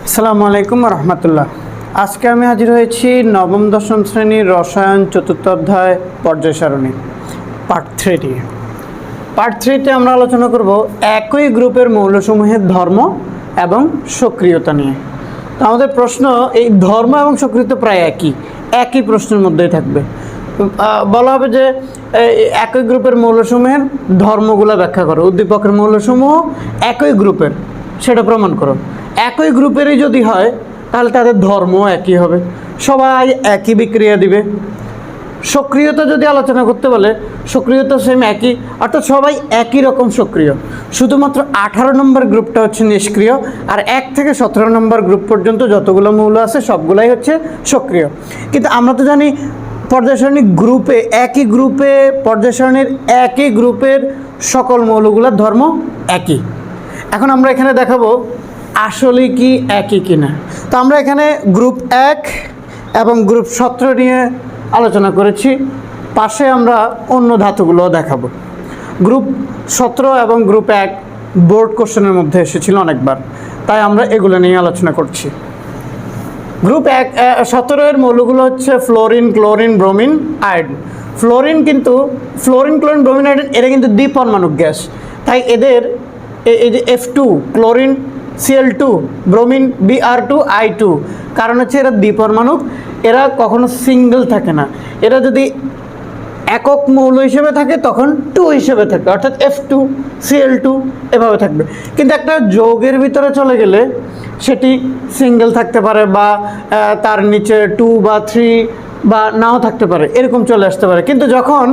আসসালামু আলাইকুম রহমতুল্লাহ। আজকে আমি হাজির হয়েছি নবম দশম শ্রেণীর রসায়ন চতুর্থ অধ্যায় পর্যায় সারণী পার্ট 3 নিয়ে। পার্ট 3তে আমরা আলোচনা করব একই গ্রুপের মৌলসমূহের ধর্ম এবং সক্রিয়তা নিয়ে। তো আমাদের প্রশ্ন, এই ধর্ম এবং সক্রিয়তা প্রায় একই প্রশ্নের মধ্যেই থাকবে। বলা হবে যে একই গ্রুপের মৌলসমূহের ধর্মগুলো ব্যাখ্যা করো, উদ্দীপকের মৌলসমূহ একই গ্রুপের সেটা প্রমাণ করো। একই গ্রুপেরই যদি হয় তাহলে তাদের ধর্ম একই হবে, সবাই একই বিক্রিয়া দিবে। সক্রিয়তা যদি আলোচনা করতে বলে, সক্রিয়তা সেম একই, অর্থাৎ সবাই একই রকম সক্রিয়। শুধুমাত্র 18 নম্বর গ্রুপটা হচ্ছে নিষ্ক্রিয়, আর 1 থেকে 17 নম্বর গ্রুপ পর্যন্ত যতগুলো মৌল আছে সবগুলাই হচ্ছে সক্রিয়। কিন্তু আমরা তো জানি পর্যায় সারণী গ্রুপে, একই গ্রুপে পর্যায় সারণীর একই গ্রুপের সকল মৌলগুলোর ধর্ম একই। এখন আমরা এখানে দেখাবো আসলে কি একই কিনা। তো আমরা এখানে গ্রুপ 1 এবং গ্রুপ 17 নিয়ে আলোচনা করেছি, পাশে আমরা অন্য ধাতুগুলোও দেখাবো। গ্রুপ 17 এবং গ্রুপ 1 বোর্ড কোশ্চেনের মধ্যে এসেছিল অনেকবার, তাই আমরা এগুলো নিয়ে আলোচনা করছি। গ্রুপ 17 এর মৌলগুলো হচ্ছে fluorine, chlorine, bromine, iodine. Fluorine, chlorine, bromine, iodine এরা কিন্তু দ্বিপরমাণুক গ্যাস, তাই এদের এই যে F2, chlorine Cl2, bromine Br2I2, কারণ হচ্ছে এরা দ্বিপরমাণুক, এরা কখনো সিঙ্গেল থাকে না। এরা যদি একক মৌল হিসেবে থাকে তখন 2 হিসেবে থাকে, অর্থাৎ F2Cl2 এভাবে থাকবে। কিন্তু একটা যৌগের ভিতরে চলে গেলে সেটি সিঙ্গেল থাকতে পারে, বা তার নিচে 2 বা 3 বা নাও থাকতে পারে, এরকম চলে আসতে পারে। কিন্তু যখন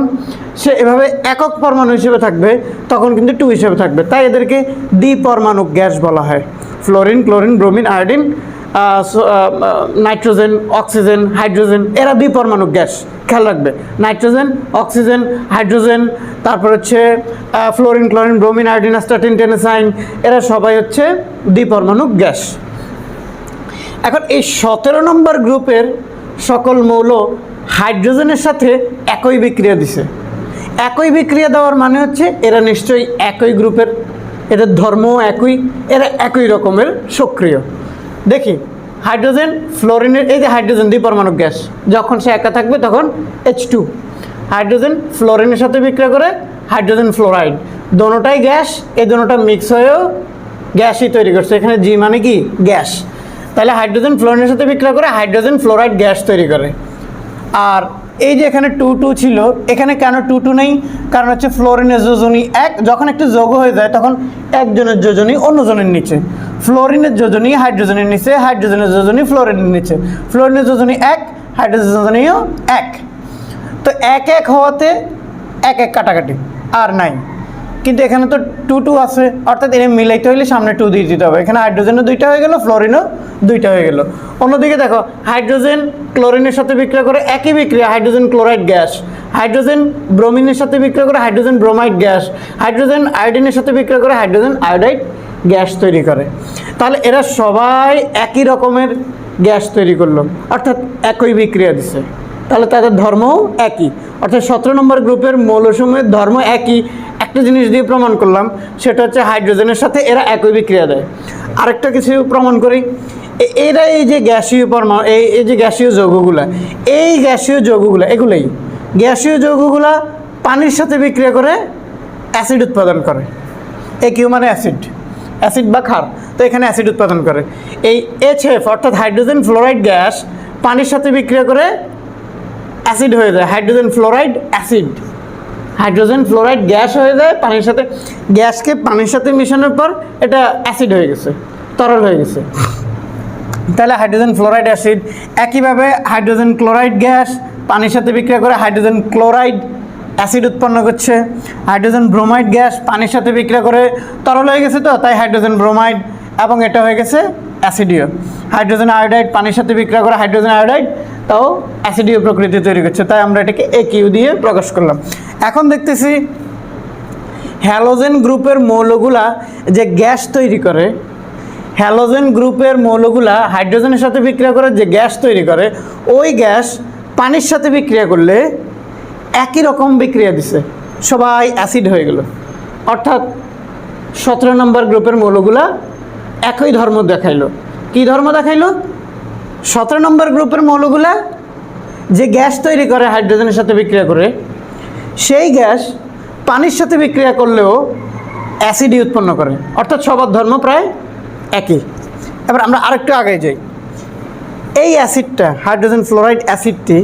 সে এভাবে একক পরমাণু হিসেবে থাকবে তখন কিন্তু 2 হিসেবে থাকবে, তাই এদেরকে দ্বিপরমাণুক গ্যাস বলা হয়। Fluorine, chlorine, bromine, iodine, nitrogen, oxygen, hydrogen এরা দ্বিপরমাণুক গ্যাস, খেয়াল রাখবে। নাইট্রোজেন, অক্সিজেন, হাইড্রোজেন, তারপর হচ্ছে fluorine, chlorine, bromine, iodine, astatine, টেনেসাইন এরা সবাই হচ্ছে দ্বিপরমাণুক গ্যাস। এখন এই 17 নম্বর গ্রুপের সকল মৌল হাইড্রোজেনের সাথে একই বিক্রিয়া দিছে। একই বিক্রিয়া দেওয়ার মানে হচ্ছে এরা নিশ্চয়ই একই গ্রুপের, এদের ধর্মও একই, এরা একই রকমের সক্রিয়। দেখি হাইড্রোজেন, ফ্লোরিনের, এই যে হাইড্রোজেন দ্বিপরমাণুক গ্যাস, যখন সে একা থাকবে তখন H2। হাইড্রোজেন ফ্লোরিনের সাথে বিক্রিয়া করে হাইড্রোজেন ফ্লোরাইড, দোনোটাই গ্যাস, এই দোনোটা মিক্স হয়েও গ্যাসই তৈরি করছে। এখানে জি মানে কি? গ্যাস। তাহলে হাইড্রোজেন ফ্লোরিনের সাথে বিক্রিয়া করে হাইড্রোজেন ফ্লোরাইড গ্যাস তৈরি করে। আর এই যে এখানে 2 ছিল, এখানে কেন 2 নেই? কারণ হচ্ছে ফ্লোরিনের যোজনী 1, যখন একটা যৌগ হয়ে যায় তখন একজনের যোজনী অন্যজনের নিচে। ফ্লোরিনের যোজনী হাইড্রোজেনের নিচে, হাইড্রোজেনের যোজনী ফ্লোরিনের নিচে। ফ্লোরিনের যোজনী 1, হাইড্রোজেনের যোজনীও 1। তো 1 হওয়াতে 1 কাটাকাটি আর নাই, কিন্তু এখানে তো 2 আছে, অর্থাৎ এর মিলাইতে হলে সামনে 2 দিয়ে দিতে হবে। এখানে হাইড্রোজেনও 2টা হয়ে গেল, ফ্লোরিনও 2টা হয়ে গেল। অন্যদিকে দেখো হাইড্রোজেন ক্লোরিনের সাথে বিক্রিয়া করে একই বিক্রিয়া, হাইড্রোজেন ক্লোরাইড গ্যাস। হাইড্রোজেন ব্রোমিনের সাথে বিক্রিয়া করে হাইড্রোজেন ব্রোমাইড গ্যাস। হাইড্রোজেন আয়োডিনের সাথে বিক্রিয়া করে হাইড্রোজেন আয়োডাইড গ্যাস তৈরি করে। তাহলে এরা সবাই একই রকমের গ্যাস তৈরি করলো, অর্থাৎ একই বিক্রিয়া দিছে, তাহলে তাদের ধর্মও একই। অর্থাৎ 17 নম্বর গ্রুপের মৌলসমূহের ধর্ম একই। একটা জিনিস দিয়ে প্রমাণ করলাম, সেটা হচ্ছে হাইড্রোজেনের সাথে এরা একই বিক্রিয়া দেয়। আরেকটা কিছু প্রমাণ করি, এরা এই যে গ্যাসীয় পরমাণু, এই যে গ্যাসীয় যৌগগুলা, এই গ্যাসীয় যৌগগুলা, এগুলোই গ্যাসীয় যৌগগুলা পানির সাথে বিক্রিয়া করে অ্যাসিড উৎপাদন করে। কিউ মানে অ্যাসিড বা ক্ষার, তো এখানে অ্যাসিড উৎপাদন করে। এই HF অর্থাৎ হাইড্রোজেন ফ্লোরাইড গ্যাস পানির সাথে বিক্রিয়া করে অ্যাসিড হয়ে যায়, hydrogen fluoride acid. Hydrogen fluoride gas হয়ে যায় পানির সাথে, গ্যাসকে পানির সাথে মেশানোর পর এটা অ্যাসিড হয়ে গেছে, তরল হয়ে গেছে, তাহলে হাইড্রোজেন ফ্লোরাইড অ্যাসিড। একইভাবে হাইড্রোজেন ক্লোরাইড গ্যাস পানির সাথে বিক্রিয়া করে হাইড্রোজেন ক্লোরাইড অ্যাসিড উৎপন্ন করছে। হাইড্রোজেন ব্রোমাইড গ্যাস পানির সাথে বিক্রিয়া করে তরল হয়ে গেছে, তো তাই হাইড্রোজেন ব্রোমাইড, এবং এটা হয়ে গেছে অ্যাসিডীয়। হাইড্রোজেন আয়োডাইড পানির সাথে বিক্রিয়া করে হাইড্রোজেন আয়োডাইড, তাও অ্যাসিডীয় প্রকৃতি তৈরি করছে, তাই আমরা এটাকে AQ দিয়ে প্রকাশ করলাম। এখন দেখতেছি হ্যালোজেন গ্রুপের মৌলগুলা যে গ্যাস তৈরি করে, হ্যালোজেন গ্রুপের মৌলগুলা হাইড্রোজেনের সাথে বিক্রিয়া করে যে গ্যাস তৈরি করে, ওই গ্যাস পানির সাথে বিক্রিয়া করলে একই রকম বিক্রিয়া দিছে, সবাই অ্যাসিড হয়ে গেল। অর্থাৎ 17 নম্বর গ্রুপের মৌলগুলা একই ধর্ম দেখাইলো। কি ধর্ম দেখাইলো? 17 নম্বর গ্রুপের মৌলগুলা যে গ্যাস তৈরি করে হাইড্রোজেনের সাথে বিক্রিয়া করে, সেই গ্যাস পানির সাথে বিক্রিয়া করলেও অ্যাসিডই উৎপন্ন করে, অর্থাৎ সবার ধর্ম প্রায় একই। এবার আমরা আরেকটু আগে যাই। এই অ্যাসিডটা, হাইড্রোজেন ফ্লোরাইড অ্যাসিডটি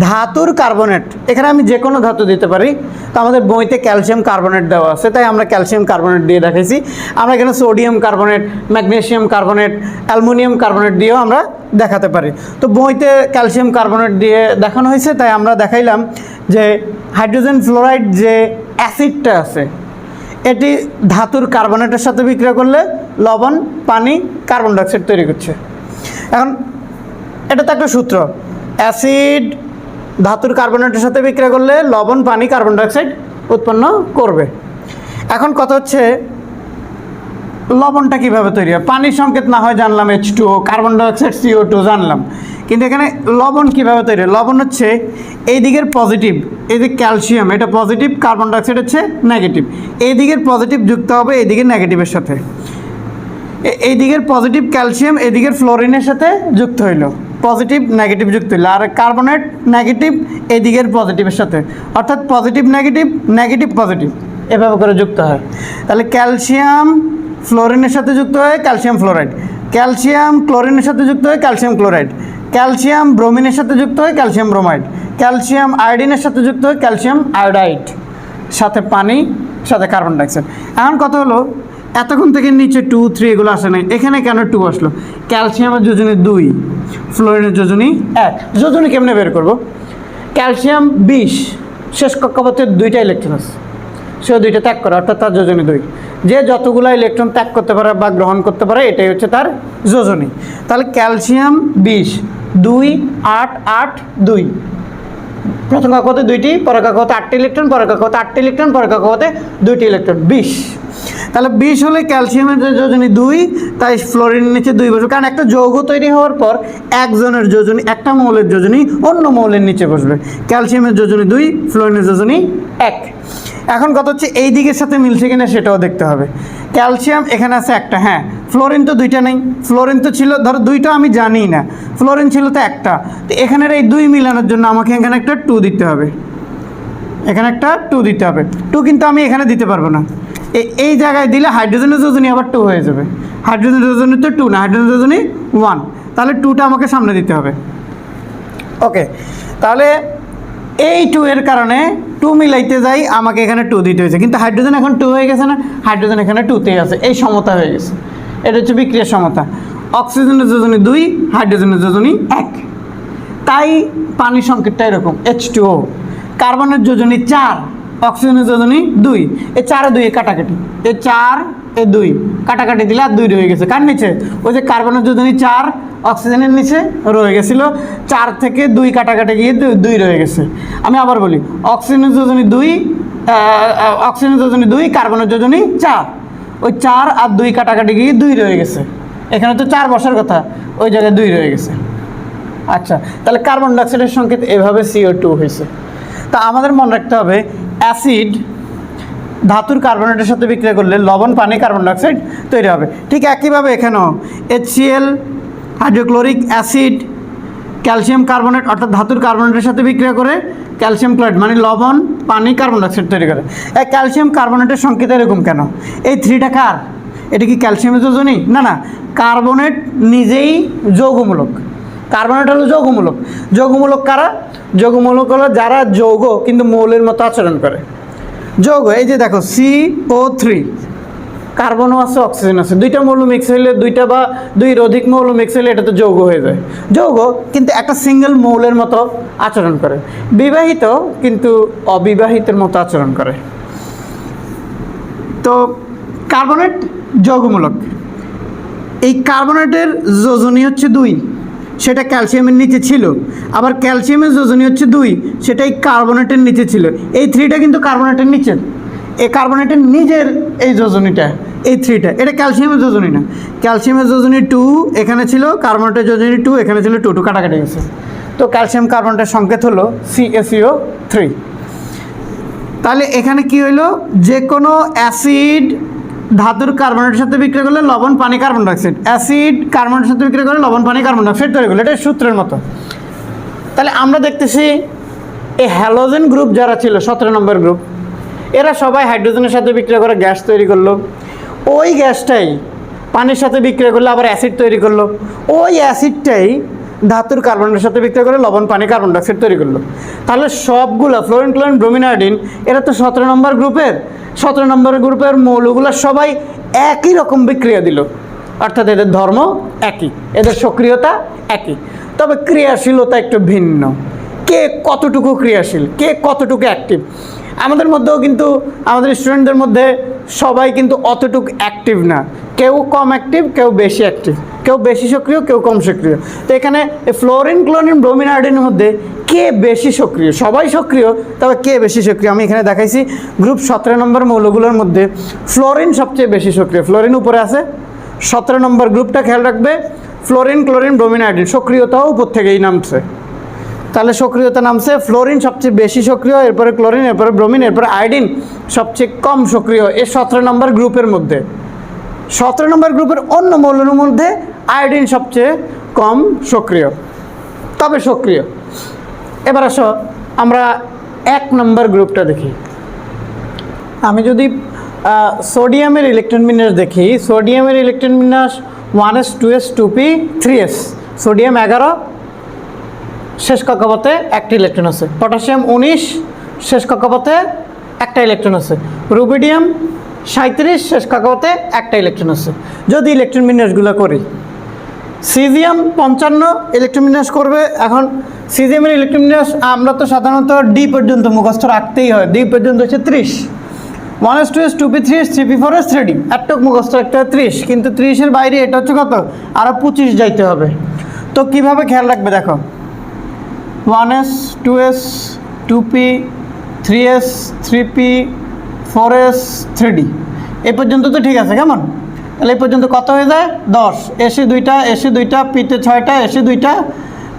ধাতুর কার্বনেট, এখানে আমি যে কোনো ধাতু দিতে পারি, তো আমাদের বইতে ক্যালসিয়াম কার্বনেট দেওয়া আছে, তাই আমরা ক্যালসিয়াম কার্বনেট দিয়ে দেখাইছি। আমরা এখানে sodium carbonate, magnesium carbonate, aluminium carbonate দিয়েও আমরা দেখাতে পারি। তো বইতে ক্যালসিয়াম কার্বনেট দিয়ে দেখানো হয়েছে, তাই আমরা দেখাইলাম যে হাইড্রোজেন ফ্লোরাইড যে অ্যাসিডটা আছে, এটি ধাতুর কার্বনেটের সাথে বিক্রিয়া করলে লবণ, পানি, কার্বন ডাইঅক্সাইড তৈরি করছে। এখন এটা তো একটা সূত্র, অ্যাসিড ধাতুর কার্বনেটের সাথে বিক্রিয়া করলে লবণ, পানি, কার্বন ডাইঅক্সাইড উৎপন্ন করবে। এখন কথা হচ্ছে লবণটা কীভাবে তৈরি হয়? পানির সংকেত না হয় জানলাম H2O, কার্বন ডাইঅক্সাইড CO2 জানলাম, কিন্তু এখানে লবণ কীভাবে তৈরি হয়? লবণ হচ্ছে এই দিকের পজিটিভ, এই যে ক্যালসিয়াম এটা পজিটিভ, কার্বন ডাইঅক্সাইড হচ্ছে নেগেটিভ, এই দিকের পজিটিভ যুক্ত হবে এই দিকের নেগেটিভের সাথে, এই দিকের পজিটিভ ক্যালসিয়াম এই দিকের ফ্লোরিনের সাথে যুক্ত হইলো, পজিটিভ নেগেটিভ যুক্ত হইলো, আর কার্বনেট নেগেটিভ এই দিকের পজিটিভের সাথে, অর্থাৎ পজিটিভ নেগেটিভ, নেগেটিভ পজিটিভ, এভাবে করে যুক্ত হয়। তাহলে ক্যালসিয়াম ফ্লোরিনের সাথে যুক্ত হয় ক্যালসিয়াম ফ্লোরাইড, ক্যালসিয়াম ক্লোরিনের সাথে যুক্ত হয় ক্যালসিয়াম ক্লোরাইড, ক্যালসিয়াম ব্রোমিনের সাথে যুক্ত হয় ক্যালসিয়াম ব্রোমাইড, ক্যালসিয়াম আয়োডিনের সাথে যুক্ত হয় ক্যালসিয়াম আয়োডাইড, সাথে পানি, সাথে কার্বন ডাইঅক্সাইড। এখন কথা হলো এতক্ষণ থেকে নিচে 2, 3 এগুলো আসে নাই, এখানে কেন 2 আসলো? ক্যালসিয়ামের যোজনী 2, ফ্লোরিনের যোজনী 1। যোজনী কেমনে বের করব? ক্যালসিয়াম 20, শেষ কক্ষপথে 2টা ইলেকট্রন আছে, সেও 2টা ত্যাগ করে, অর্থাৎ তার যোজনী 2। যে যতগুলো ইলেকট্রন ত্যাগ করতে পারে বা গ্রহণ করতে পারে এটাই হচ্ছে তার যোজনী। তাহলে ক্যালসিয়াম 20, 2, 8, 8, 2, প্রথম কক্ষপথে 2টি, পরের কক্ষপথে 8টি ইলেকট্রন, পরের কক্ষপথে 8টি ইলেকট্রন, পরের কক্ষপথে 2টি ইলেকট্রন, 20। তাহলে 20 হলে ক্যালসিয়ামের যোজনী 2, তাই ফ্লোরিনের নিচে 2 বসবে, কারণ একটা যৌগ তৈরি হওয়ার পর একজনের যোজনী, একটা মৌলের যোজনী অন্য মৌলের নিচে বসবে। ক্যালসিয়ামের যোজনী 2, ফ্লোরিনের যোজনী 1। এখন কথা হচ্ছে এই দিকের সাথে মিলছে কিনা সেটাও দেখতে হবে। ক্যালসিয়াম এখানে আছে একটা, হ্যাঁ, ফ্লোরিন তো 2টা নেই, ফ্লোরিন তো ছিল ধরো 2টা, আমি জানি না, ফ্লোরিন ছিল তো একটা, তো এখানের এই 2 মিলানোর জন্য আমাকে এখানে একটা 2 দিতে হবে, এখানে একটা 2 দিতে হবে। 2 কিন্তু আমি এখানে দিতে পারবো না, এই জায়গায় দিলে হাইড্রোজেনের যোজনী আবার 2 হয়ে যাবে, হাইড্রোজেনের যোজনী তো 2 না, হাইড্রোজেনের যোজনী 1, তাহলে 2টা আমাকে সামনে দিতে হবে। ওকে, তাহলে এই 2 এর কারণে 2 মিলাইতে যাই আমাকে এখানে 2 দিতে হয়েছে, কিন্তু হাইড্রোজেন এখন 2 হয়ে গেছে না, হাইড্রোজেন এখানে 2তেই আছে, এই সমতা হয়ে গেছে, এটা হচ্ছে বিক্রিয়ার সমতা। অক্সিজেনের যোজনী 2, হাইড্রোজেনের যোজনী 1, তাই পানির সংকেতটা এরকম H2O। কার্বনের যোজনী 4, অক্সিজেনের যোজনী 2, এই 4 2 কাটাকাটি, এই 4 এই 2 কাটাকাটি দিলে আর 2 রয়ে গেছে, কার নিচে? ওই যে কার্বনের যোজনী 4 অক্সিজেনের নিচে রয়ে গেছিল, 4 থেকে 2 কাটাকাটি গিয়ে 2 রয়ে গেছে। আমি আবার বলি, অক্সিজেনের যোজনী 2, অক্সিজেনের যোজনী 2, কার্বনের যোজনী 4, ওই 4 আর 2 কাটাকাটি গিয়ে 2 রয়ে গেছে, এখানে তো 4 বসার কথা, ওই জায়গায় 2 রয়ে গেছে। আচ্ছা, তাহলে কার্বন ডাইঅক্সাইডের সংকেত এভাবে CO2 হয়েছে। তা আমাদের মনে রাখতে হবে অ্যাসিড ধাতুর কার্বনেটের সাথে বিক্রিয়া করলে লবণ, পানি, কার্বন ডাইঅক্সাইড তৈরি হবে। ঠিক একইভাবে এখানেও HCl hydrochloric acid calcium carbonate অর্থাৎ ধাতুর কার্বনেটের সাথে বিক্রিয়া করে ক্যালসিয়াম ক্লোরাইড মানে লবণ, পানি, কার্বন ডাইঅক্সাইড তৈরি করে। এই ক্যালসিয়াম কার্বনেটের সংকেত এরকম কেন? এই 3টা কার? এটা কি ক্যালসিয়ামের যোজনী? না না, কার্বনেট নিজেই যৌগমূলক, কার্বনেট হলো যৌগমূলক। যৌগমূলক কারা? যৌগমূলক হলো যারা যৌগ কিন্তু মৌলের মতো আচরণ করে। যৌগ এই যে দেখো CO3, কার্বনও আছে, অক্সিজেন আছে, 2টা মৌল মিক্স হইলে, 2টা বা 2-এর অধিক মৌল মিক্স হইলে এটা তো যৌগ হয়ে যায়। যৌগ কিন্তু একটা সিঙ্গেল মৌলের মতো আচরণ করে, বিবাহিত কিন্তু অবিবাহিতের মতো আচরণ করে। তো কার্বনেট যৌগমূলক, এই কার্বনেটের যোজনী হচ্ছে 2, সেটা ক্যালসিয়ামের নিচে ছিল, আবার ক্যালসিয়ামের যোজনী হচ্ছে 2, সেটাই কার্বনেটের নিচে ছিল। এই 3টা কিন্তু কার্বনেটের নিচের, এই কার্বনেটের নিজের এই যোজনীটা, এই 3টা, এটা ক্যালসিয়ামের যোজনী না। ক্যালসিয়ামের যোজনী 2 এখানে ছিল, কার্বনেটের যোজনী 2 এখানে ছিল, 2 কাটাকাটি গেছে, তো ক্যালসিয়াম কার্বনেটের সংকেত হলো CaCO3। তাহলে এখানে কি হইলো, যে কোনো অ্যাসিড ধাতুর কার্বনের সাথে বিক্রিয়া করলে লবণ পানি কার্বন ডাইঅক্সাইড, অ্যাসিড কার্বনের সাথে বিক্রিয়া করলে লবণ পানি কার্বন ডাইঅক্সাইড তৈরি করলো, এটা সূত্রের মতো। তাহলে আমরা দেখতেছি এই হ্যালোজেন গ্রুপ যারা ছিল 17 নম্বর গ্রুপ, এরা সবাই হাইড্রোজেনের সাথে বিক্রিয়া করে গ্যাস তৈরি করলো। ওই গ্যাসটাই পানির সাথে বিক্রিয়া করলে আবার অ্যাসিড তৈরি করলো। ওই অ্যাসিডটাই ধাতুর কার্বনের সাথে বিক্রিয়া করে লবণ পানি কার্বন ডাইঅক্সাইড তৈরি করলো। তাহলে সবগুলো ফ্লোরিন ক্লোরিন ব্রোমিন আয়োডিন এরা তো 17 নম্বর গ্রুপের, 17 নম্বর গ্রুপের মৌলগুলো সবাই একই রকম বিক্রিয়া দিল, অর্থাৎ এদের ধর্ম একই, এদের সক্রিয়তা একই, তবে ক্রিয়াশীলতা একটু ভিন্ন। কে কতটুকু ক্রিয়াশীল, কে কতটুকু অ্যাক্টিভ, আমাদের মধ্যেও কিন্তু আমাদের স্টুডেন্টদের মধ্যে সবাই কিন্তু অতটুকু অ্যাক্টিভ না, কেউ কম অ্যাক্টিভ, কেউ বেশি অ্যাক্টিভ, কেউ বেশি সক্রিয়, কেউ কম সক্রিয়। তো এখানে ফ্লোরিন ক্লোরিন ব্রোমিন আয়োডিনের মধ্যে কে বেশি সক্রিয়? সবাই সক্রিয়, তবে কে বেশি সক্রিয় আমি এখানে দেখাইছি। গ্রুপ 17 নম্বর মৌলগুলোর মধ্যে ফ্লোরিন সবচেয়ে বেশি সক্রিয়, ফ্লোরিন উপরে আছে। 17 নম্বর গ্রুপটা খেয়াল রাখবে, ফ্লোরিন ক্লোরিন ব্রোমিন আয়োডিন, সক্রিয়তাও উপর থেকেই নামছে। তাহলে সক্রিয়তা নামছে, ফ্লোরিন সবচেয়ে বেশি সক্রিয়, এরপরে ক্লোরিন, এরপরে ব্রোমিন, এরপরে আয়োডিন সবচেয়ে কম সক্রিয় এই 17 নম্বর গ্রুপের মধ্যে। 17 নম্বর গ্রুপের অন্য মৌলের মধ্যে আয়োডিন সবচেয়ে কম সক্রিয়, তবে সক্রিয়। এবার আসো আমরা 1 নম্বর গ্রুপটা দেখি। আমি যদি সোডিয়ামের ইলেকট্রন বিন্যাস দেখি, সোডিয়ামের ইলেকট্রন বিন্যাস 1s 2s 2p 3s, sodium 11, শেষ কক্ষপথে একটা ইলেকট্রন আছে। পটাশিয়াম 19, শেষ কক্ষপথে একটা ইলেকট্রন আছে। রুবিডিয়াম 37, শেষ কক্ষপথে একটা ইলেকট্রন আছে। যদি ইলেকট্রন বিন্যাসগুলো করি, সিজিয়াম 55 ইলেকট্রন বিন্যাস করবে। এখন সিজিয়ামের ইলেকট্রন বিন্যাস আমরা তো সাধারণত ডি পর্যন্ত মুখস্থ রাখতেই হয়, ডি পর্যন্ত হচ্ছে 30, 1s 2s 2p 3s 3p 4s 3d, একটুক মুখস্থ রাখতে হয় 30, কিন্তু 30-এর বাইরে এটা হচ্ছে কত, আরও 25 যাইতে হবে। তো কিভাবে খেয়াল রাখবে দেখো, 1s 2s 2p 3s 3p 4s 3d, এই পর্যন্ত তো ঠিক আছে। কেমন? তাহলে এই পর্যন্ত কত হয়ে যায়? 10, এসে 2টা, এসে 2টা, পিতে 6টা, এসে 2টা,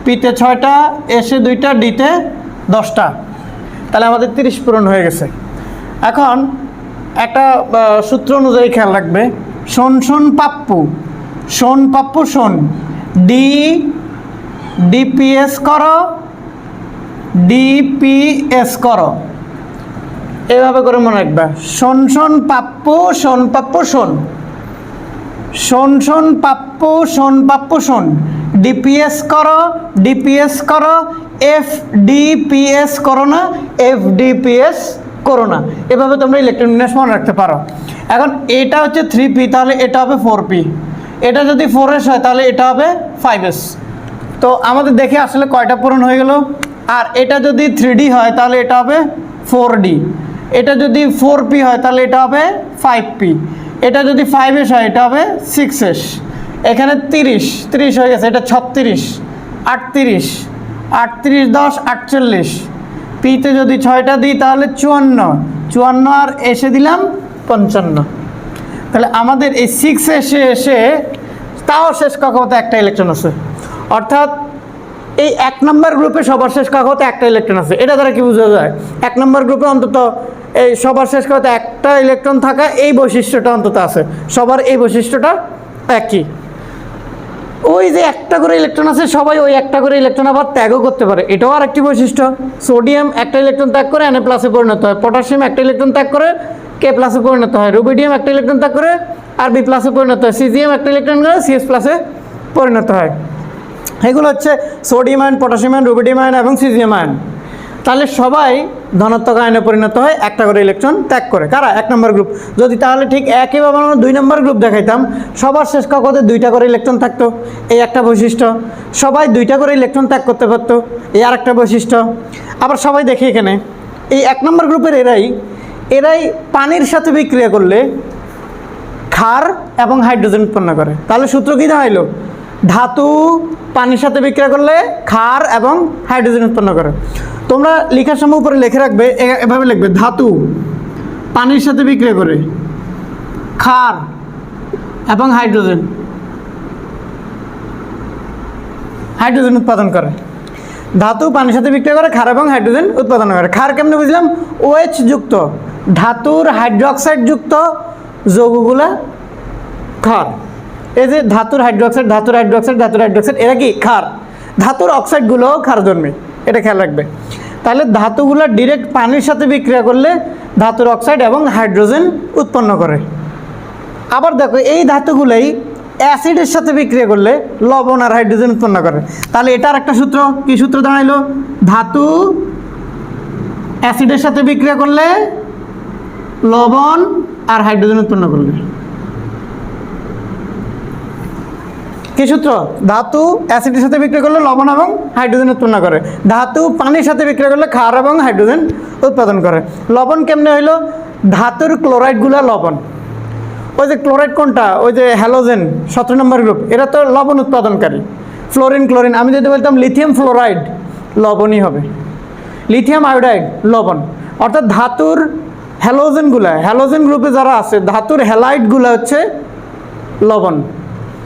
পিতে 6টা, এসে 2টা, ডিতে 10টা। তাহলে আমাদের 30 পূরণ হয়ে গেছে। এখন একটা সূত্র অনুযায়ী খেয়াল রাখবে, শোন শোন পাপ্পু, শোন পাপ্পু শোন, ডিপিএস করো, ডিপিএস করো, এভাবে করে মনে রাখবে। শোন শোন পাপ্পু, শোন পাপ্পু শোন, শোন শোন পাপ্পু, শোন পাপ্পু শোন, ডিপিএস করো, ডিপিএস করো, এফডিপিএস করো না, এফডিপিএস করো না। এভাবে তোমরা ইলেকট্রন বিন্যাস মনে রাখতে পারো। এখন এটা হচ্ছে 3p, তাহলে এটা হবে 4p, এটা যদি 4s হয় তাহলে এটা হবে 5s। তো আমাদের দেখে আসলে কয়টা পূরণ হয়ে গেল। আর এটা যদি 3d হয় তাহলে এটা হবে 4d, এটা যদি 4p হয় তাহলে এটা হবে 5p, এটা যদি 5s হয় এটা হবে 6s। এখানে 30 হয়ে গেছে, এটা 36, 38, 38 10 48, পিতে যদি 6টা দিই তাহলে 54, আর এসে দিলাম 55। তাহলে আমাদের এই 6 এসে তাও শেষ কক্ষপথে একটা ইলেকট্রন আছে, অর্থাৎ এই 1 নম্বর গ্রুপে সবার শেষ কক্ষপথে একটা ইলেকট্রন আছে। এটা দ্বারা কি বোঝা যায়? 1 নম্বর গ্রুপে অন্তত এই সবার শেষ কক্ষপথে একটা ইলেকট্রন থাকা, এই বৈশিষ্ট্যটা অন্তত আছে, সবার এই বৈশিষ্ট্যটা একই। ওই যে একটা করে ইলেকট্রন আছে, সবাই ওই একটা করে ইলেকট্রন আবার ত্যাগও করতে পারে, এটাও আর একটি বৈশিষ্ট্য। সোডিয়াম একটা ইলেকট্রন ত্যাগ করে Na প্লাসে পরিণত হয়, পটাশিয়াম একটা ইলেকট্রন ত্যাগ করে K প্লাসে পরিণত হয়, রুবিডিয়াম একটা ইলেকট্রন ত্যাগ করে Rb প্লাসে পরিণত হয়, সিজিয়াম একটা ইলেকট্রন করে Cs প্লাসে পরিণত হয়। এগুলো হচ্ছে sodium ion, potassium ion, rubidium ion এবং সিজিয়াম আয়ন। তাহলে সবাই ধনাত্মক আয়নে পরিণত হয় একটা করে ইলেকট্রন ত্যাগ করে। কারা? 1 নম্বর গ্রুপ। যদি তাহলে ঠিক একইভাবে আমরা 2 নম্বর গ্রুপ দেখাইতাম, সবার শেষ কক্ষপথে 2টা করে ইলেকট্রন থাকতো, এই একটা বৈশিষ্ট্য। সবাই 2টা করে ইলেকট্রন ত্যাগ করতে পারতো, এই আর একটা বৈশিষ্ট্য। আবার সবাই দেখি এখানে এই 1 নম্বর গ্রুপের এরাই পানির সাথে বিক্রিয়া করলে ক্ষার এবং হাইড্রোজেন উৎপন্ন করে। তাহলে সূত্র কী দাঁড়াইলো? ধাতু পানির সাথে বিক্রিয়া করলে ক্ষার এবং হাইড্রোজেন উৎপন্ন করে। তোমরা লেখার সময় উপরে লিখে রাখবে, এভাবে লিখবে, ধাতু পানির সাথে বিক্রিয়া করে ক্ষার এবং হাইড্রোজেন উৎপাদন করে। ধাতু পানির সাথে বিক্রিয়া করে ক্ষার এবং হাইড্রোজেন উৎপাদন করে। ক্ষার কেমনে বুঝলাম? OH যুক্ত ধাতুর হাইড্রোক্সাইড যুক্ত যৌগগুলা ক্ষার। এই যে ধাতুর হাইড্রোক্সাইড, ধাতুর হাইড্রোক্সাইড, ধাতুর হাইড্রোক্সাইড, এরা কি ক্ষার। ধাতুর অক্সাইডগুলোও ক্ষার জন্মে, এটা খেয়াল রাখবে। তাহলে ধাতুগুলো ডিরেক্ট পানির সাথে বিক্রিয়া করলে ধাতুর অক্সাইড এবং হাইড্রোজেন উৎপন্ন করে। আবার দেখো এই ধাতুগুলোই অ্যাসিডের সাথে বিক্রিয়া করলে লবণ আর হাইড্রোজেন উৎপন্ন করে। তাহলে এটার একটা সূত্র, কি সূত্র দাঁড়াইলো? ধাতু অ্যাসিডের সাথে বিক্রিয়া করলে লবণ আর হাইড্রোজেন উৎপন্ন করলে, কি সূত্র? ধাতু অ্যাসিডের সাথে বিক্রিয়া করলে লবণ এবং হাইড্রোজেন উৎপন্ন করে, ধাতু পানির সাথে বিক্রিয়া করলে ক্ষার এবং হাইড্রোজেন উৎপাদন করে। লবণ কেমনে হইলো? ধাতুর ক্লোরাইডগুলো লবণ। ওই যে ক্লোরাইড কোনটা? ওই যে হ্যালোজেন 17 নম্বর গ্রুপ, এরা তো লবণ উৎপাদনকারী। ফ্লোরিন, ক্লোরিন, আমি যদি বলতাম লিথিয়াম ফ্লোরাইড, লবণই হবে। লিথিয়াম আয়োডাইড লবণ। অর্থাৎ ধাতুর হ্যালোজেনগুলো, হ্যালোজেন গ্রুপে যারা আছে, ধাতুর হ্যালাইডগুলো হচ্ছে লবণ।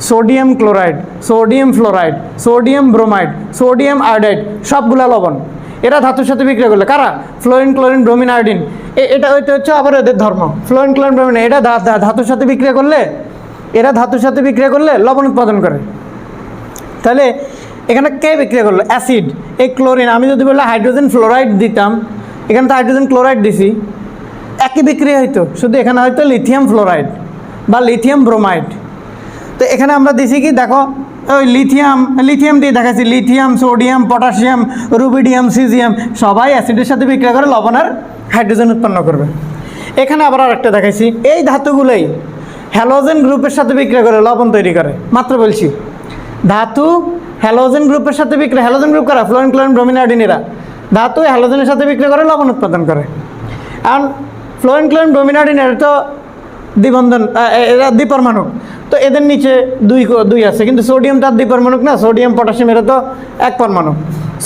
Sodium chloride, sodium fluoride, sodium bromide, sodium iodide, সবগুলা লবণ। এরা ধাতুর সাথে বিক্রিয়া করলে, কারা? Fluorine, chlorine, bromine, iodine. এটা হচ্ছে আবার এদের ধর্ম। ফ্লোরিন, ক্লোরিন, ব্রোমিন, এটা ধাতুর সাথে বিক্রিয়া করলে, এরা ধাতুর সাথে বিক্রিয়া করলে লবণ উৎপাদন করে। তাহলে এখানে কে বিক্রিয়া করলো? অ্যাসিড। এই ক্লোরিন, আমি যদি বললে হাইড্রোজেন ফ্লোরাইড দিতাম, এখানে তো হাইড্রোজেন ক্লোরাইড দিছি, একই বিক্রিয়া হইতো, শুধু এখানে হয়তো লিথিয়াম ফ্লোরাইড বা লিথিয়াম ব্রোমাইড। তো এখানে আমরা দিছি কি, দেখো ওই লিথিয়াম দিয়ে দেখাচ্ছি, lithium, sodium, potassium, rubidium, caesium, সবাই অ্যাসিডের সাথে বিক্রিয়া করে লবণ আর হাইড্রোজেন উৎপন্ন করবে। এখানে আবার আরেকটা দেখাইছি, এই ধাতুগুলোই হ্যালোজেন গ্রুপের সাথে বিক্রিয়া করে লবণ তৈরি করে। মাত্র বলছি, ধাতু হ্যালোজেন গ্রুপের সাথে বিক্রিয়া, হ্যালোজেন গ্রুপ কারা? ফ্লোরিন, ক্লোরিন, ব্রোমিন, আয়োডিন, এরা ধাতু হ্যালোজেনের সাথে বিক্রিয়া করে লবণ উৎপাদন করে। আর ফ্লোরিন, ক্লোরিন, ব্রোমিন, আয়োডিন, এরা তো দ্বিবন্ধন, এরা দ্বিপরমাণু। তো এদের নিচে দুই আছে, কিন্তু সোডিয়াম তার দ্বিপরমাণুক না, সোডিয়াম পটাশিয়াম এরা তো এক পরমাণু।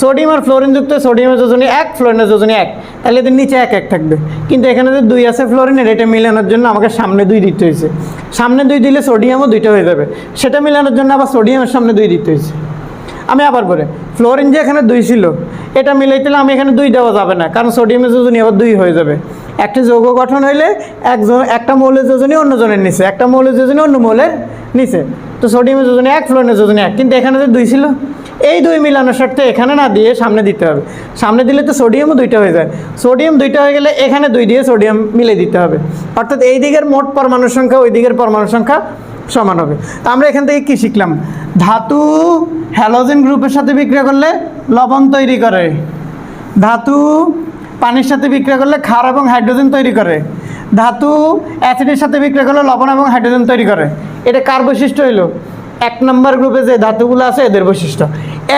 সোডিয়াম আর ফ্লোরিন যুক্ত, সোডিয়ামের যোজনী 1, ফ্লোরিনের যোজনী 1, তাহলে এদের নিচে 1 1 থাকবে। কিন্তু এখানে যে 2 আছে ফ্লোরিনের, এটা মিলানোর জন্য আমাকে সামনে 2 দিতে হয়েছে। সামনে 2 দিলে সোডিয়ামও 2টা হয়ে যাবে, সেটা মিলানোর জন্য আবার সোডিয়ামের সামনে 2 দিতে হয়েছে। আমি আবার বলে, ফ্লোরিন যে এখানে 2 ছিল, এটা মিলাইতে আমি এখানে 2 দেওয়া যাবে না, কারণ সোডিয়ামের যোজনী আবার 2 হয়ে যাবে। একটা যৌগ গঠন হইলে একটা মৌলের যোজনী অন্য জনের নিচে, একটা মৌলের যোজনী অন্য মৌলের নিচে। তো সোডিয়ামের যোজনী 1, ফ্লোরিনের যোজনী 1, কিন্তু এখানে যে 2 ছিল, এই 2 মিলানোর স্বার্থে এখানে না দিয়ে সামনে দিতে হবে। সামনে দিলে তো সোডিয়ামও 2টা হয়ে যায়, সোডিয়াম 2টা হয়ে গেলে এখানে 2 দিয়ে সোডিয়াম মিলে দিতে হবে। অর্থাৎ এই দিকের মোট পরমাণুর সংখ্যা ওই দিকের পরমাণুর সংখ্যা সমান হবে। তো আমরা এখান থেকে কী শিখলাম? ধাতু হ্যালোজেন গ্রুপের সাথে বিক্রিয়া করলে লবণ তৈরি করে, ধাতু পানির সাথে বিক্রিয়া করলে ক্ষার এবং হাইড্রোজেন তৈরি করে, ধাতু অ্যাসিডের সাথে বিক্রিয়া করলে লবণ এবং হাইড্রোজেন তৈরি করে। এটা কার বৈশিষ্ট্য হইলো? 1 নম্বর গ্রুপে যে ধাতুগুলো আছে এদের বৈশিষ্ট্য।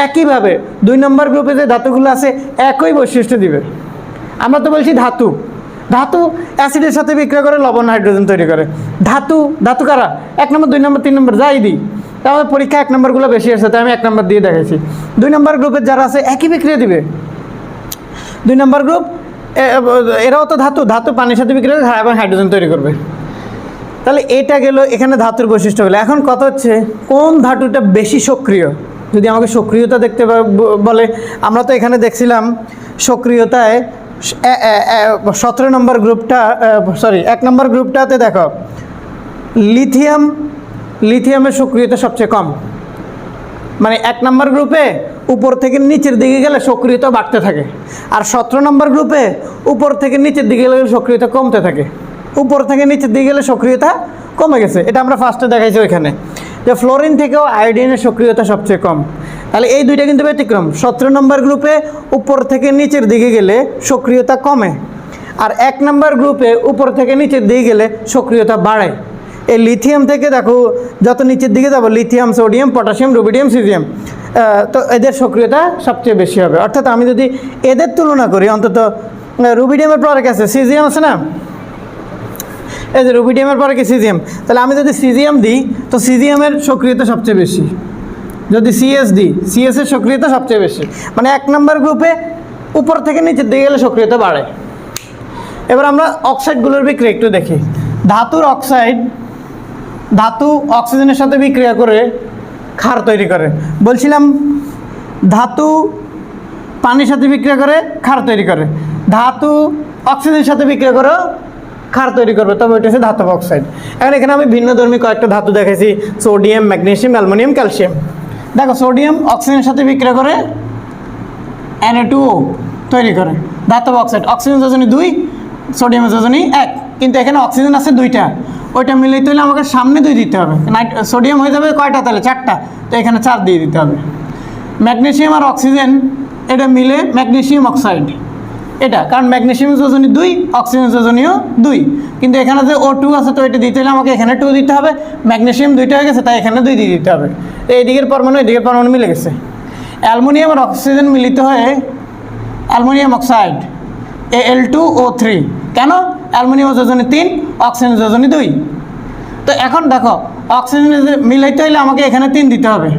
একইভাবে 2 নম্বর গ্রুপে যে ধাতুগুলো আছে একই বৈশিষ্ট্য দিবে। আমরা তো বলছি ধাতু অ্যাসিডের সাথে বিক্রিয়া করে লবণ হাইড্রোজেন তৈরি করে। ধাতু কারা? 1 নম্বর, 2 নম্বর, 3 নম্বর যাই দিই, তাহলে পরীক্ষা 1 নম্বরগুলো বেশি আসে, তাই আমি 1 নম্বর দিয়ে দেখাইছি। 2 নম্বর গ্রুপের যারা আছে একই বিক্রিয়া দিবে। 2 নম্বর গ্রুপ এরাও তো ধাতু পানির সাথে বিক্রিয়া করে এবং হাইড্রোজেন তৈরি করবে। তাহলে এটা গেল এখানে ধাতুর বৈশিষ্ট্যগুলো। এখন কথা হচ্ছে কোন ধাতুটা বেশি সক্রিয়। যদি আমাকে সক্রিয়তা দেখতে বলে, আমরা তো এখানে দেখছিলাম সক্রিয়তায় 17 নম্বর গ্রুপটা, 1 নম্বর গ্রুপটাতে দেখো লিথিয়ামের সক্রিয়তা সবচেয়ে কম। মানে 1 নম্বর গ্রুপে উপর থেকে নিচের দিকে গেলে সক্রিয়তা বাড়তে থাকে, আর 17 নম্বর গ্রুপে উপর থেকে নিচের দিকে গেলে সক্রিয়তা কমতে থাকে। উপর থেকে নিচের দিকে গেলে সক্রিয়তা কমে গেছে, এটা আমরা ফার্স্টে দেখাইছি ওইখানে, যে ফ্লোরিন থেকেও আয়োডিনের সক্রিয়তা সবচেয়ে কম। তাহলে এই দুইটা কিন্তু ব্যতিক্রম। 17 নম্বর গ্রুপে উপর থেকে নিচের দিকে গেলে সক্রিয়তা কমে, আর 1 নম্বর গ্রুপে উপর থেকে নিচের দিকে গেলে সক্রিয়তা বাড়ে। এই লিথিয়াম থেকে দেখো যত নিচের দিকে যাবো, lithium, sodium, potassium, rubidium, caesium, তো এদের সক্রিয়তা সবচেয়ে বেশি হবে। অর্থাৎ আমি যদি এদের তুলনা করি, অন্তত রুবিডিয়ামের পরে আছে সিজিয়াম আছে না, এই যে রুবিডিয়ামের পরে কি সিজিয়াম, তাহলে আমি যদি সিজিয়াম দিই তো সিজিয়ামের সক্রিয়তা সবচেয়ে বেশি। যদি সিএস দিই, সিএসের সক্রিয়তা সবচেয়ে বেশি। মানে 1 নম্বর গ্রুপে উপর থেকে নিচের দিকে গেলে সক্রিয়তা বাড়ে। এবার আমরা অক্সাইডগুলোর বিক্রিয়া একটু দেখি। ধাতুর অক্সাইড, ধাতু অক্সিজেনের সাথে বিক্রিয়া করে ক্ষার তৈরি করে। বলছিলাম ধাতু পানির সাথে বিক্রিয়া করে ক্ষার তৈরি করে, ধাতু অক্সিজেনের সাথে বিক্রিয়া করে ক্ষার তৈরি করবে, তবে ওইটা হচ্ছে ধাতব অক্সাইড। এখন এখানে আমি ভিন্নধর্মী কয়েকটা ধাতু দেখাইছি, সোডিয়াম, ম্যাগনেসিয়াম, অ্যালুমিনিয়াম, ক্যালসিয়াম। দেখো সোডিয়াম অক্সিজেনের সাথে বিক্রিয়া করে Na2O তৈরি করে, ধাতব অক্সাইড। অক্সিজেন যোজনী 2, সোডিয়ামের যোজনী 1, কিন্তু এখানে অক্সিজেন আছে 2টা, ওইটা মিলাইতে হলে আমাকে সামনে 2 দিতে হবে। সোডিয়াম হয়ে যাবে কয়টা তাহলে 4টা, তো এখানে 4 দিয়ে দিতে হবে। ম্যাগনেসিয়াম আর অক্সিজেন এটা মিলে ম্যাগনেসিয়াম অক্সাইড, এটা কারণ ম্যাগনেসিয়াম যোজনী 2, অক্সিজেন যোজনীও 2, কিন্তু এখানে যে O2 আছে, তো এটা দিতে হলে আমাকে এখানে 2 দিতে হবে। ম্যাগনেসিয়াম 2টা হয়ে গেছে, তাই এখানে 2 দিয়ে দিতে হবে। তো এইদিকের পরমাণু এদিকের পরমাণু মিলে গেছে। অ্যালুমিনিয়াম আর অক্সিজেন মিলিত হয়ে অ্যালুমিনিয়াম অক্সাইড Al2O3। কেন? অ্যালুমিনিয়াম যোজনী 3, অক্সিজেন যোজনী 2। তো এখন দেখো অক্সিজেন মিলাইতে হলে আমাকে এখানে 3 দিতে হবে।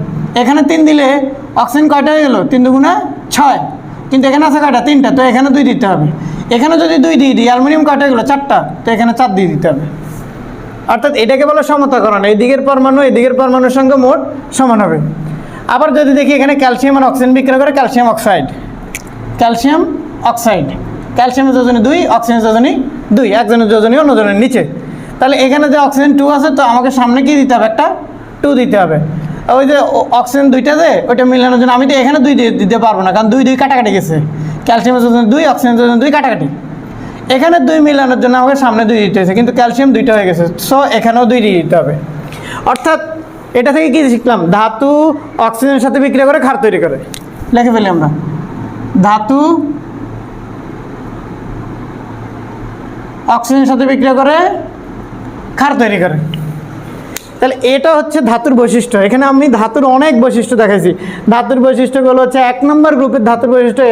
এখানে 3 দিলে অক্সিজেন কয়টা হয়ে গেল? 3 দুগুণে 6, কিন্তু এখানে আছে কয়টা? 3টা, তো এখানে 2 দিতে হবে। এখানে যদি 2 দিয়ে দিই, অ্যালুমিনিয়াম কয়টা হয়ে গেলো? 4টা, তো এখানে 4 দিয়ে দিতে হবে। অর্থাৎ এটাকে বলে সমতাকরণ, এই দিকের পরমাণু এই দিকের পরমাণুর সঙ্গে মোট সমান হবে। আবার যদি দেখি এখানে ক্যালসিয়াম আর অক্সিজেন বিক্রিয়া করে ক্যালসিয়াম অক্সাইড, ক্যালসিয়াম অক্সাইড, ক্যালসিয়ামের যোজনী 2, অক্সিজেন যোজনী 2, একজনের যোজনী অন্যজনের নিচে। তাহলে এখানে যে অক্সিজেন 2 আছে, তো আমাকে সামনে কি দিতে হবে? একটা 2 দিতে হবে। ওই যে অক্সিজেন 2টা যে ওইটা মিলানোর জন্য আমি তো এখানে 2 দিতে পারবো না, কারণ 2 কাটাকাটি গেছে। ক্যালসিয়ামের যোজনী 2, অক্সিজেন যোজনী 2 কাটাকাটি। এখানে 2 মিলানোর জন্য আমাকে সামনে 2 দিতে হয়েছে, কিন্তু ক্যালসিয়াম 2টা হয়ে গেছে, সো এখানেও 2 দিয়ে দিতে হবে। অর্থাৎ এটা থেকে কি শিখলাম? ধাতু অক্সিজেনের সাথে বিক্রিয়া করে ক্ষার তৈরি করে। লিখে ফেলি আমরা, ধাতু অক্সিজেনের সাথে বিক্রিয়া করে ক্ষার তৈরি করে। তাহলে এটা হচ্ছে ধাতুর বৈশিষ্ট্য। এখানে আমি ধাতুর অনেক বৈশিষ্ট্য দেখাইছি। ধাতুর বৈশিষ্ট্যগুলো হচ্ছে 1 নম্বর গ্রুপের ধাতুর বৈশিষ্ট্য,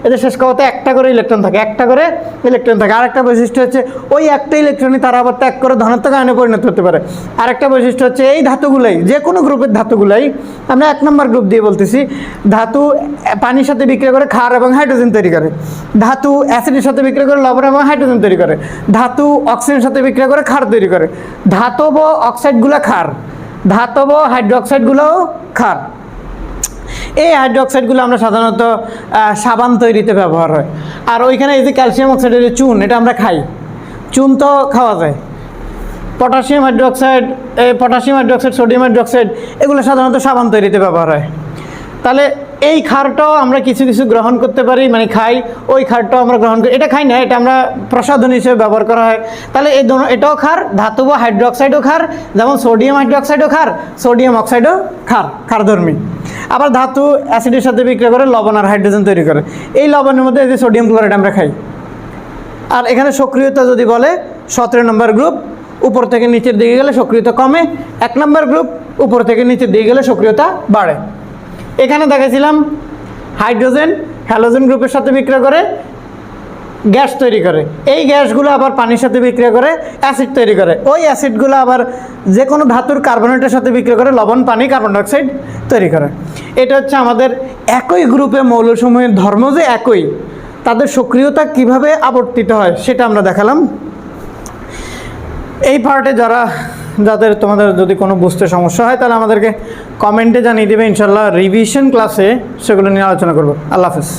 এদের শেষ কথাতে একটা করে ইলেকট্রন থাকে, একটা করে ইলেকট্রন থাকে। আরেকটা বৈশিষ্ট্য হচ্ছে ওই একটা ইলেকট্রনই তারা আবার ত্যাগ করে ধনাত্মক আয়নে পরিণত হতে পারে। আরেকটা বৈশিষ্ট্য হচ্ছে এই ধাতুগুলাই, যে কোনো গ্রুপের ধাতুগুলাই, আমরা 1 নম্বর গ্রুপ দিয়ে বলতেছি, ধাতু পানির সাথে বিক্রিয়া করে ক্ষার এবং হাইড্রোজেন তৈরি করে, ধাতু অ্যাসিডের সাথে বিক্রিয়া করে লবণ এবং হাইড্রোজেন তৈরি করে, ধাতু অক্সিজেনের সাথে বিক্রিয়া করে ক্ষার তৈরি করে, ধাতব অক্সাইডগুলো ক্ষার, ধাতব হাইড্রোক্সাইডগুলোও ক্ষার। এই হাইড্রোক্সাইডগুলো আমরা সাধারণত সাবান তৈরিতে ব্যবহার হয়। আর ওইখানে এই যে ক্যালসিয়াম অক্সাইডের চুন, এটা আমরা খাই, চুন তো খাওয়া যায়। পটাশিয়াম হাইড্রোক্সাইড, সোডিয়াম হাইড্রোক্সাইড, এগুলো সাধারণত সাবান তৈরিতে ব্যবহার হয়। তাহলে এই ক্ষারটাও আমরা কিছু কিছু গ্রহণ করতে পারি, মানে খাই। ওই ক্ষারটাও আমরা গ্রহণ করি, এটা খাই না, এটা আমরা প্রসাধন হিসেবে ব্যবহার করা হয়। তাহলে এই এটাও ক্ষার, ধাতব হাইড্রোক্সাইডও ক্ষার, যেমন সোডিয়াম হাইড্রোক্সাইডও ক্ষার, সোডিয়াম অক্সাইডও ক্ষারধর্মী। আবার ধাতু অ্যাসিডের সাথে বিক্রিয়া করে লবণ আর হাইড্রোজেন তৈরি করে। এই লবণের মধ্যে এই যে সোডিয়াম ক্লোরাইড আমরা খাই। আর এখানে সক্রিয়তা যদি বলে 17 নম্বর গ্রুপ, উপর থেকে নিচের দিকে গেলে সক্রিয়তা কমে। 1 নম্বর গ্রুপ, উপর থেকে নিচের দিকে গেলে সক্রিয়তা বাড়ে। এখানে দেখাইছিলাম হাইড্রোজেন হ্যালোজেন গ্রুপের সাথে বিক্রিয়া করে গ্যাস তৈরি করে, এই গ্যাসগুলো আবার পানির সাথে বিক্রিয়া করে অ্যাসিড তৈরি করে, ওই অ্যাসিডগুলো আবার যে কোনো ধাতুর কার্বনেটের সাথে বিক্রিয়া করে লবণ, পানি, কার্বন ডাইঅক্সাইড তৈরি করে। এটা হচ্ছে আমাদের একই গ্রুপে মৌলসমূহের ধর্ম যে একই, তাদের সক্রিয়তা কিভাবে আবর্তিত হয় সেটা আমরা দেখালাম। এই পার্টে তোমাদের যদি কোনো বুঝতে সমস্যা হয়, তাহলে আমাদেরকে কমেন্টে জানিয়ে দেবে, ইনশাল্লাহ রিভিশন ক্লাসে সেগুলো নিয়ে আলোচনা করব। আল্লাহ হাফেজ।